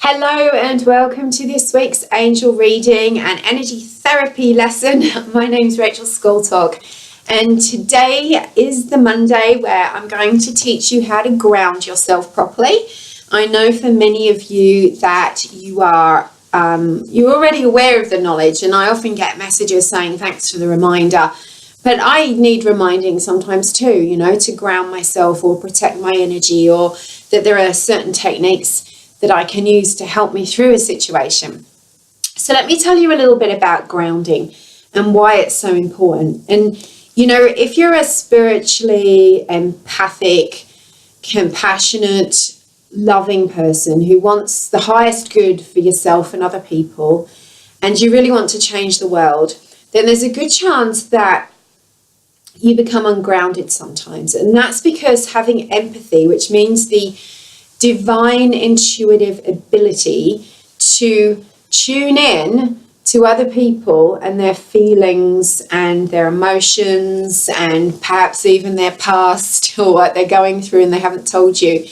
Hello and welcome to this week's angel reading and energy therapy lesson. My name's Rachel Scoltock and today is the Monday where I'm going to teach you how to ground yourself properly. I know for many of you that you're already aware of the knowledge, and I often get messages saying thanks for the reminder. But I need reminding sometimes too, to ground myself or protect my energy, or that there are certain techniques that I can use to help me through a situation. So let me tell you a little bit about grounding and why it's so important. And, if you're a spiritually empathic, compassionate, loving person who wants the highest good for yourself and other people, and you really want to change the world, then there's a good chance that you become ungrounded sometimes. And that's because having empathy, which means the divine intuitive ability to tune in to other people and their feelings and their emotions and perhaps even their past or what they're going through and they haven't told you.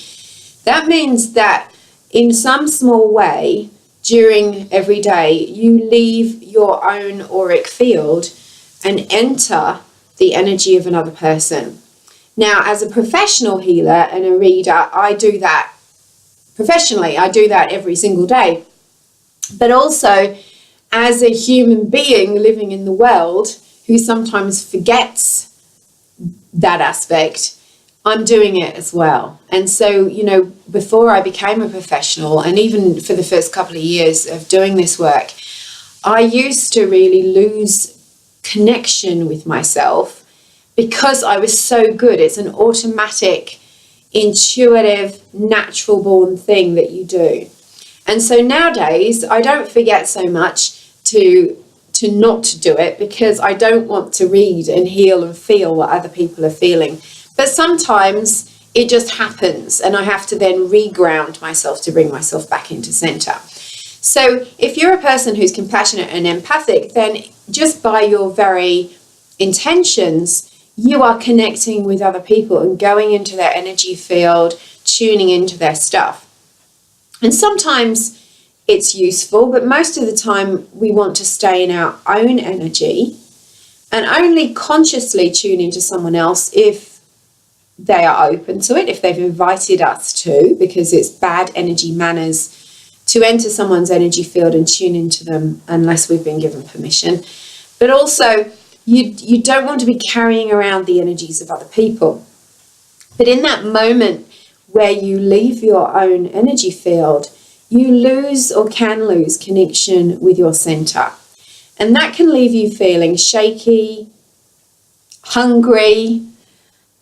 That means that in some small way during every day, you leave your own auric field and enter the energy of another person. Now, as a professional healer and a reader, I do that professionally. I do that every single day. But also, as a human being living in the world who sometimes forgets that aspect, I'm doing it as well. And so, before I became a professional, and even for the first couple of years of doing this work, I used to really lose connection with myself because I was so good. It's an automatic, intuitive, natural born thing that you do. And so nowadays I don't forget so much to not do it, because I don't want to read and heal and feel what other people are feeling. But sometimes it just happens and I have to then reground myself to bring myself back into center. So if you're a person who's compassionate and empathic, then just by your very intentions, you are connecting with other people and going into their energy field, tuning into their stuff. And sometimes it's useful, but most of the time we want to stay in our own energy and only consciously tune into someone else if they are open to it, if they've invited us to, because it's bad energy manners to enter someone's energy field and tune into them unless we've been given permission. But also, you don't want to be carrying around the energies of other people. But in that moment where you leave your own energy field, you lose or can lose connection with your center. And that can leave you feeling shaky, hungry,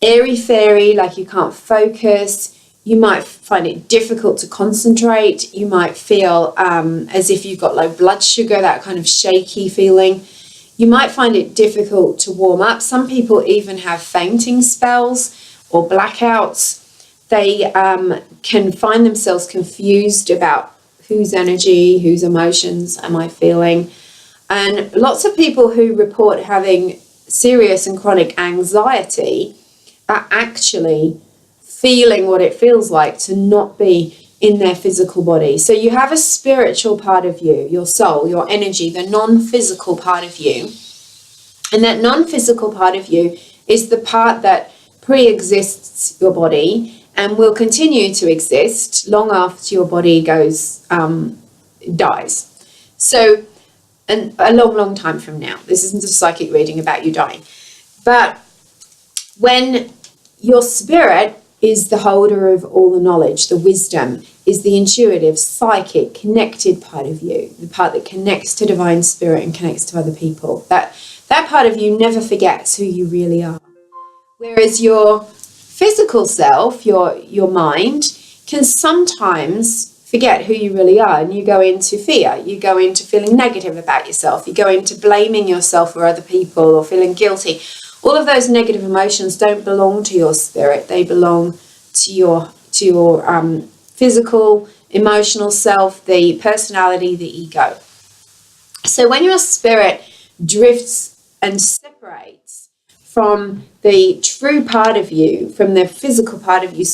airy-fairy, like you can't focus. You might find it difficult to concentrate. You might feel as if you've got low blood sugar, that kind of shaky feeling. You might find it difficult to warm up. Some people even have fainting spells or blackouts. They can find themselves confused about whose energy, whose emotions am I feeling. And lots of people who report having serious and chronic anxiety are actually feeling what it feels like to not be in their physical body. So you have a spiritual part of you, your soul, your energy, the non-physical part of you. And that non-physical part of you is the part that pre-exists your body and will continue to exist long after your body dies. So, and a long, long time from now. This isn't a psychic reading about you dying. But when your spirit is the holder of all the knowledge, the wisdom, is the intuitive, psychic, connected part of you, the part that connects to divine spirit and connects to other people. That part of you never forgets who you really are. Whereas your physical self, your mind, can sometimes forget who you really are, and you go into fear, you go into feeling negative about yourself, you go into blaming yourself or other people or feeling guilty. All of those negative emotions don't belong to your spirit. They belong to your physical, emotional self, the personality, the ego. So when your spirit drifts and separates from the true part of you, from the physical part of you,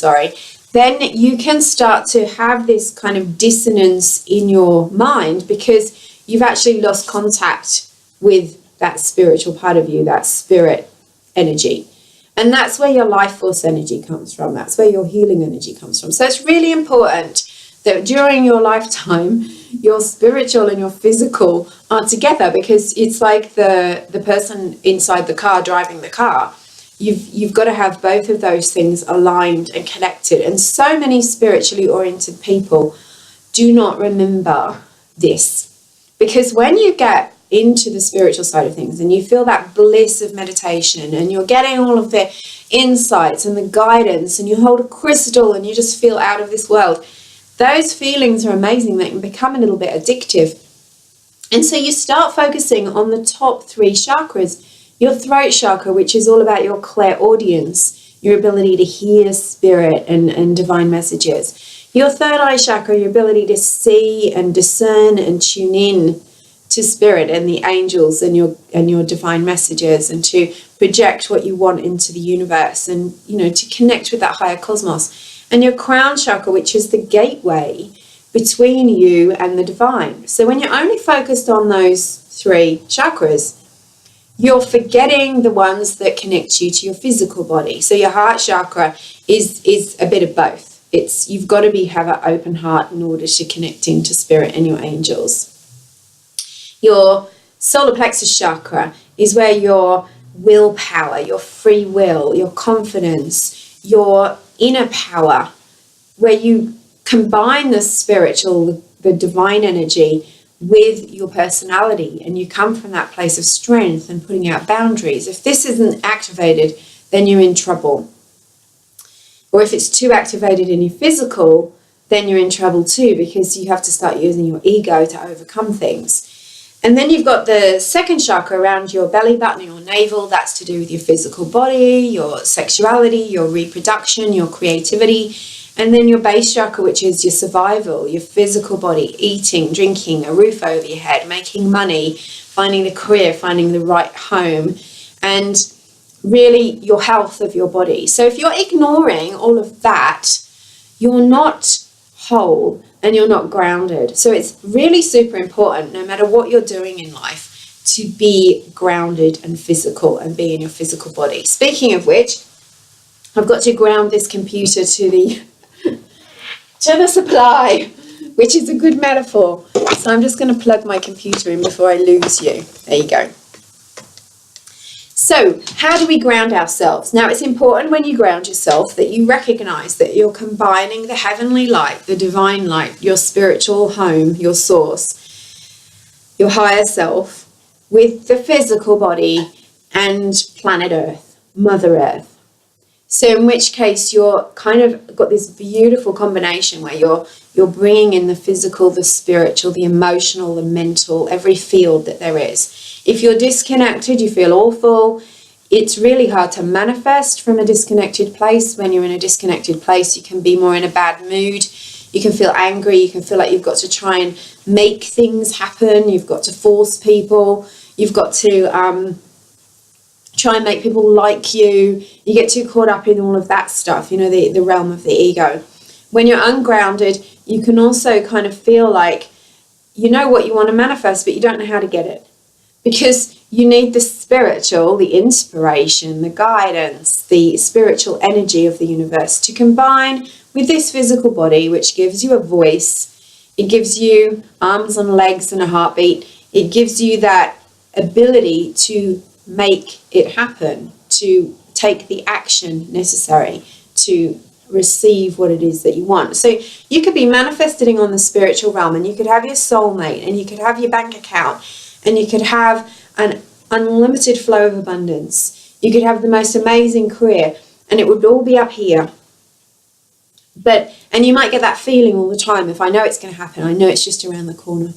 then you can start to have this kind of dissonance in your mind because you've actually lost contact with that spiritual part of you, that spirit energy. And that's where your life force energy comes from. That's where your healing energy comes from. So it's really important that during your lifetime, your spiritual and your physical are together, because it's like the person inside the car driving the car. You've got to have both of those things aligned and connected. And so many spiritually oriented people do not remember this, because when you get into the spiritual side of things and you feel that bliss of meditation and you're getting all of the insights and the guidance and you hold a crystal and you just feel out of this world, those feelings are amazing. They can become a little bit addictive. And so you start focusing on the top 3 chakras. Your throat chakra, which is all about your clairaudience, your ability to hear spirit and divine messages. Your third eye chakra, your ability to see and discern and tune in to spirit and the angels and your divine messages, and to project what you want into the universe, and to connect with that higher cosmos. And your crown chakra, which is the gateway between you and the divine. So when you're only focused on those 3 chakras, you're forgetting the ones that connect you to your physical body. So your heart chakra is a bit of both. You've got to have an open heart in order to connect into spirit and your angels. Your solar plexus chakra is where your willpower, your free will, your confidence, your inner power, where you combine the spiritual, the divine energy with your personality, and you come from that place of strength and putting out boundaries. If this isn't activated, then you're in trouble. Or if it's too activated in your physical, then you're in trouble too, because you have to start using your ego to overcome things. And then you've got the second chakra around your belly button, your navel. That's to do with your physical body, your sexuality, your reproduction, your creativity. And then your base chakra, which is your survival, your physical body, eating, drinking, a roof over your head, making money, finding the career, finding the right home, and really your health of your body. So if you're ignoring all of that, you're not whole and you're not grounded. So it's really super important, no matter what you're doing in life, to be grounded and physical and be in your physical body. Speaking of which, I've got to ground this computer to the supply, which is a good metaphor. So I'm just going to plug my computer in before I lose you. There you go. So how do we ground ourselves? Now, it's important when you ground yourself that you recognize that you're combining the heavenly light, the divine light, your spiritual home, your source, your higher self, with the physical body and planet Earth, Mother Earth. So in which case you're kind of got this beautiful combination where you're bringing in the physical, the spiritual, the emotional, the mental, every field that there is. If you're disconnected, you feel awful. It's really hard to manifest from a disconnected place. When you're in a disconnected place, you can be more in a bad mood. You can feel angry. You can feel like you've got to try and make things happen. You've got to force people. You've got to try and make people like you. You get too caught up in all of that stuff, the realm of the ego. When you're ungrounded, you can also kind of feel like you know what you want to manifest, but you don't know how to get it. Because you need the spiritual, the inspiration, the guidance, the spiritual energy of the universe to combine with this physical body, which gives you a voice. It gives you arms and legs and a heartbeat. It gives you that ability to make it happen, to take the action necessary to receive what it is that you want. So you could be manifesting on the spiritual realm, and you could have your soulmate, and you could have your bank account, and you could have an unlimited flow of abundance. You could have the most amazing career, and it would all be up here. And you might get that feeling all the time, if I know it's going to happen, I know it's just around the corner.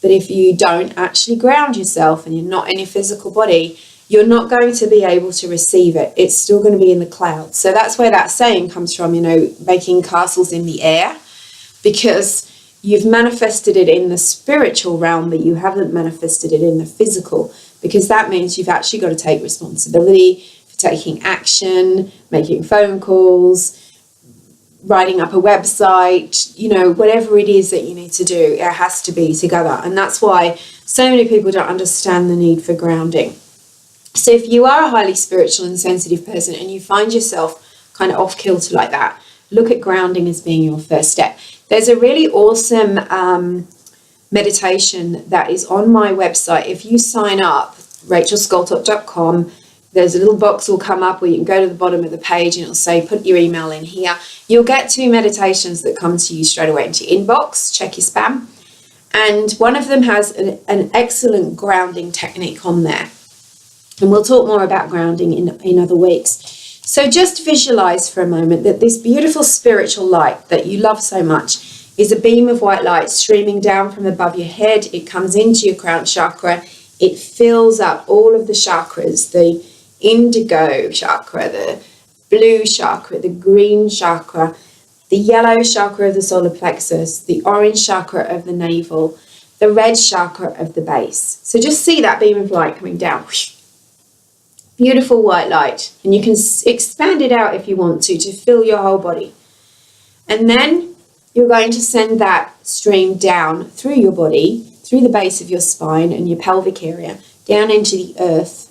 But if you don't actually ground yourself and you're not in your physical body, you're not going to be able to receive it. It's still going to be in the clouds. So that's where that saying comes from, making castles in the air, because you've manifested it in the spiritual realm, but you haven't manifested it in the physical, because that means you've actually got to take responsibility for taking action, making phone calls, writing up a website, you know, whatever it is that you need to do, it has to be together. And that's why so many people don't understand the need for grounding. So if you are a highly spiritual and sensitive person and you find yourself kind of off kilter like that, look at grounding as being your first step. There's a really awesome meditation that is on my website. If you sign up, rachelscoltock.com, there's a little box will come up where you can go to the bottom of the page and it'll say, put your email in here. You'll get 2 meditations that come to you straight away into your inbox. Check your spam. And one of them has an excellent grounding technique on there. And we'll talk more about grounding in other weeks. So just visualize for a moment that this beautiful spiritual light that you love so much is a beam of white light streaming down from above your head. It comes into your crown chakra. It fills up all of the chakras, the indigo chakra, the blue chakra, the green chakra, the yellow chakra of the solar plexus, the orange chakra of the navel, the red chakra of the base. So just see that beam of light coming down. Beautiful white light. And you can expand it out if you want to fill your whole body. And then you're going to send that stream down through your body, through the base of your spine and your pelvic area, down into the earth.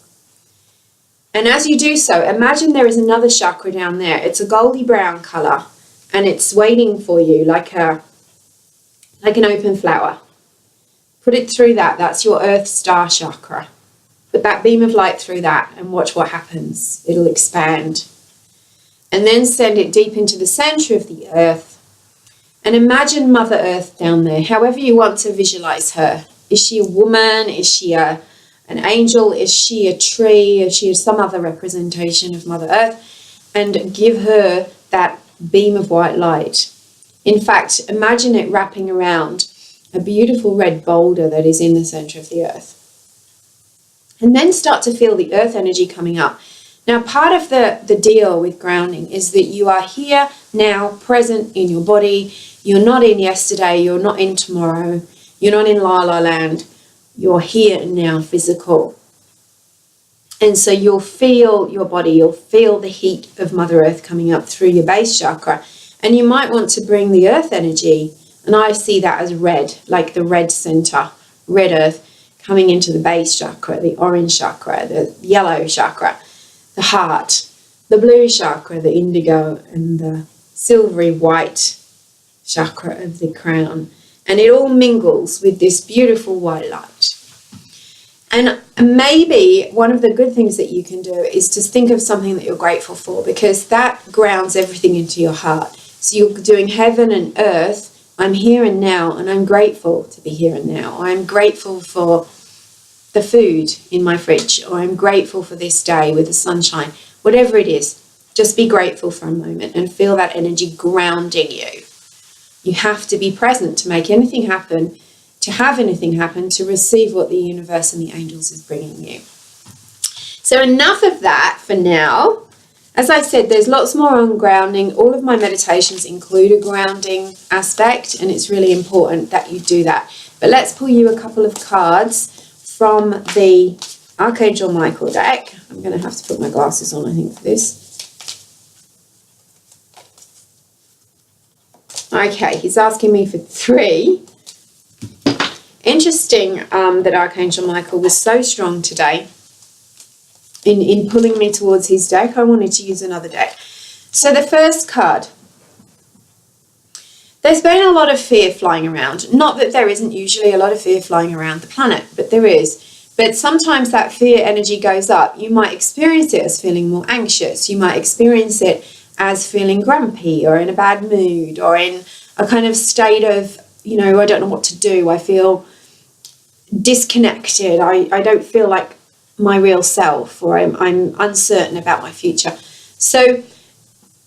And as you do so, imagine there is another chakra down there. It's a goldy brown colour and it's waiting for you like an open flower. Put it through that. That's your earth star chakra. Put that beam of light through that and watch what happens. It'll expand. And then send it deep into the centre of the earth. And imagine Mother Earth down there, however you want to visualise her. Is she a woman? Is she an angel? Is she a tree? Is she some other representation of Mother Earth? And give her that beam of white light. In fact, imagine it wrapping around a beautiful red boulder that is in the centre of the earth. And then start to feel the earth energy coming up. Now, part of the deal with grounding is that you are here now, present in your body. You're not in yesterday. You're not in tomorrow. You're not in La La Land. You're here and now, physical. And so you'll feel your body. You'll feel the heat of Mother Earth coming up through your base chakra. And you might want to bring the earth energy, and I see that as red, like the red center, red earth, coming into the base chakra, the orange chakra, the yellow chakra, the heart, the blue chakra, the indigo, and the silvery white chakra of the crown. And it all mingles with this beautiful white light. And maybe one of the good things that you can do is to think of something that you're grateful for, because that grounds everything into your heart. So you're doing heaven and earth. I'm here and now, and I'm grateful to be here and now. I'm grateful for the food in my fridge, or I'm grateful for this day with the sunshine. Whatever it is, just be grateful for a moment and feel that energy grounding you. You have to be present to make anything happen, to have anything happen, to receive what the universe and the angels is bringing you. So enough of that for now. As I said, there's lots more on grounding. All of my meditations include a grounding aspect, and it's really important that you do that. But let's pull you a couple of cards from the Archangel Michael deck. I'm going to have to put my glasses on, I think, for this. Okay, he's asking me for 3. Interesting that Archangel Michael was so strong today in pulling me towards his deck. I wanted to use another deck. So the first card. There's been a lot of fear flying around. Not that there isn't usually a lot of fear flying around the planet, but there is. But sometimes that fear energy goes up. You might experience it as feeling more anxious. You might experience it as feeling grumpy or in a bad mood or in a kind of state of, you know, I don't know what to do. I feel disconnected. I don't feel like my real self, or I'm uncertain about my future. So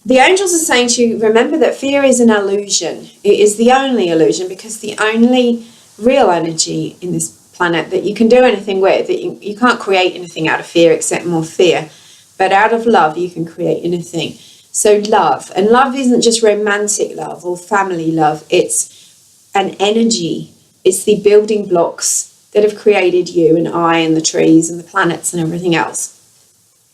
the angels are saying to you, remember that fear is an illusion. It is the only illusion, because the only real energy in this planet that you can do anything with, that you can't create anything out of fear except more fear, but out of love you can create anything. So love, and love isn't just romantic love or family love, it's an energy. It's the building blocks that have created you and I and the trees and the planets and everything else.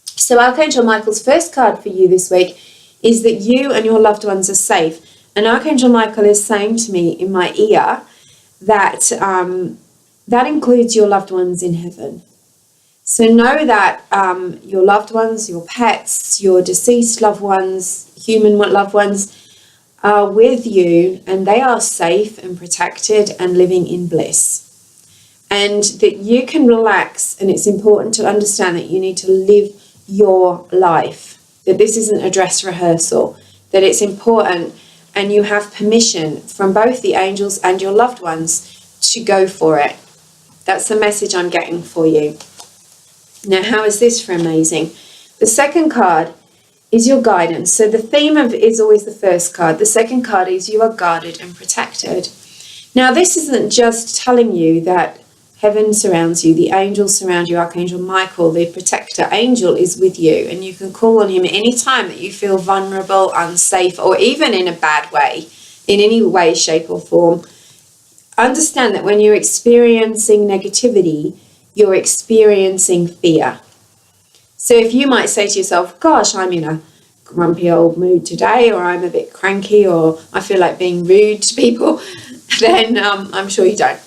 So Archangel Michael's first card for you this week is that you and your loved ones are safe. And Archangel Michael is saying to me in my ear that that includes your loved ones in heaven. So know that your loved ones, your pets, your deceased loved ones, human loved ones are with you, and they are safe and protected and living in bliss. And that you can relax, and it's important to understand that you need to live your life, that this isn't a dress rehearsal, that it's important, and you have permission from both the angels and your loved ones to go for it. That's the message I'm getting for you. Now, how is this for amazing? The second card is your guidance. So the theme of it is always the first card. The second card is you are guarded and protected. Now, this isn't just telling you that heaven surrounds you, the angels surround you. Archangel Michael, the protector angel, is with you, and you can call on him any time that you feel vulnerable, unsafe, or even in a bad way, in any way, shape, or form. Understand that when you're experiencing negativity, you're experiencing fear. So if you might say to yourself, gosh, I'm in a grumpy old mood today, or I'm a bit cranky, or I feel like being rude to people, then I'm sure you don't.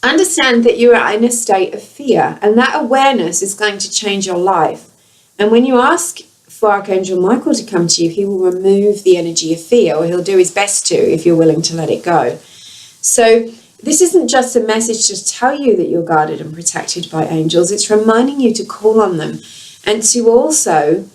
Understand that you are in a state of fear, and that awareness is going to change your life. And when you ask for Archangel Michael to come to you, he will remove the energy of fear, or he'll do his best to if you're willing to let it go. So this isn't just a message to tell you that you're guarded and protected by angels. It's reminding you to call on them and to also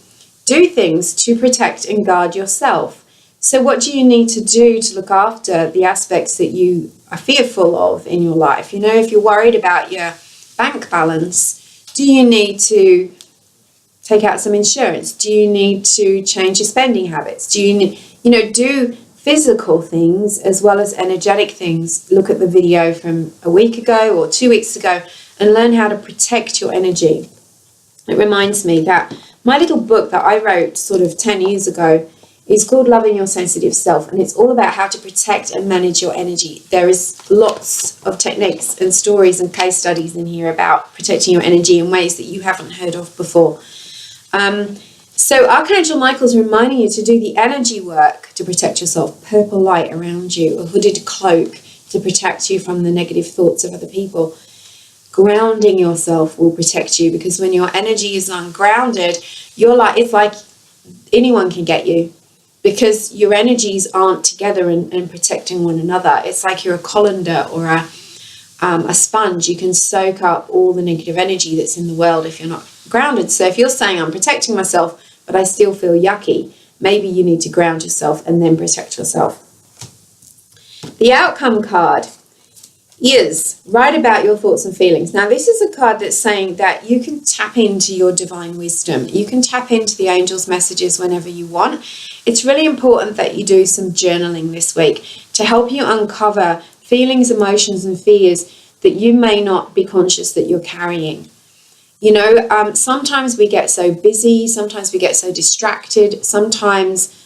do things to protect and guard yourself. So what do you need to do to look after the aspects that you are fearful of in your life? You know, if you're worried about your bank balance, do you need to take out some insurance? Do you need to change your spending habits? Do you need, do physical things as well as energetic things? Look at the video from a week ago or 2 weeks ago and learn how to protect your energy. It reminds me that my little book that I wrote sort of 10 years ago is called Loving Your Sensitive Self, and it's all about how to protect and manage your energy. There is lots of techniques and stories and case studies in here about protecting your energy in ways that you haven't heard of before. So Archangel Michael's reminding you to do the energy work to protect yourself, purple light around you, a hooded cloak to protect you from the negative thoughts of other people. Grounding yourself will protect you, because when your energy is ungrounded, it's like anyone can get you, because your energies aren't together and protecting one another. It's like you're a colander or a sponge. You can soak up all the negative energy that's in the world if you're not grounded. So if you're saying, I'm protecting myself, but I still feel yucky, maybe you need to ground yourself and then protect yourself. The outcome card is write about your thoughts and feelings. Now, this is a card that's saying that you can tap into your divine wisdom. You can tap into the angels' messages whenever you want. It's really important that you do some journaling this week to help you uncover feelings, emotions, and fears that you may not be conscious that you're carrying. Sometimes we get so busy, sometimes we get so distracted, sometimes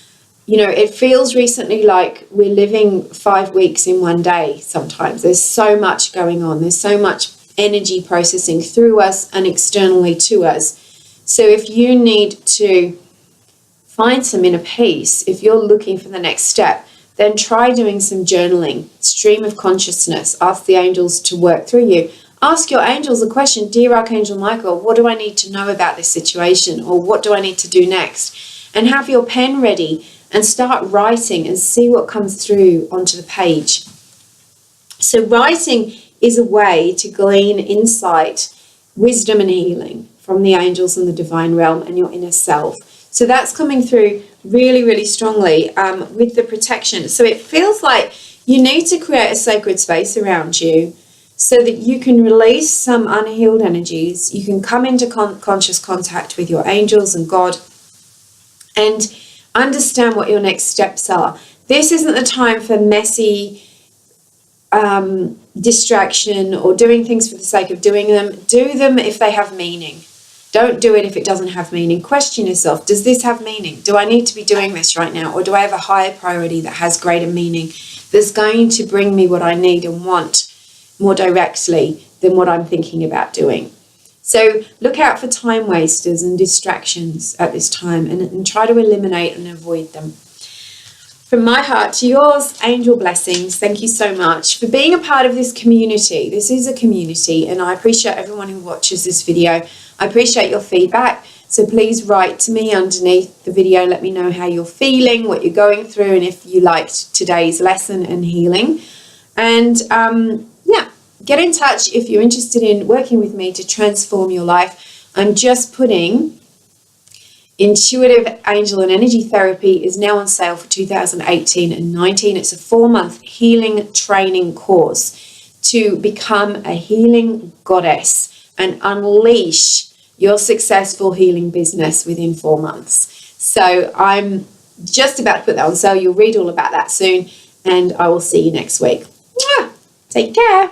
it feels recently like we're living 5 weeks in one day sometimes. There's so much going on. There's so much energy processing through us and externally to us. So if you need to find some inner peace, if you're looking for the next step, then try doing some journaling, stream of consciousness. Ask the angels to work through you. Ask your angels a question. Dear Archangel Michael, what do I need to know about this situation? Or what do I need to do next? And have your pen ready and start writing and see what comes through onto the page. So writing is a way to glean insight, wisdom and healing from the angels and the divine realm and your inner self. So that's coming through really, really strongly with the protection. So it feels like you need to create a sacred space around you so that you can release some unhealed energies. You can come into conscious contact with your angels and God and understand what your next steps are. This isn't the time for messy distraction or doing things for the sake of doing them. Do them if they have meaning. Don't do it if it doesn't have meaning. Question yourself, does this have meaning? Do I need to be doing this right now? Or do I have a higher priority that has greater meaning, that's going to bring me what I need and want more directly than what I'm thinking about doing? So look out for time wasters and distractions at this time, and try to eliminate and avoid them. From my heart to yours, angel blessings. Thank you so much for being a part of this community. This is a community, and I appreciate everyone who watches this video. I appreciate your feedback. So please write to me underneath the video. Let me know how you're feeling, what you're going through, and if you liked today's lesson and healing. And yeah, get in touch if you're interested in working with me to transform your life. I'm just putting Intuitive Angel and Energy Therapy is now on sale for 2018 and 19. It's a 4-month healing training course to become a healing goddess and unleash your successful healing business within 4 months. So I'm just about to put that on sale. You'll read all about that soon, and I will see you next week. Take care.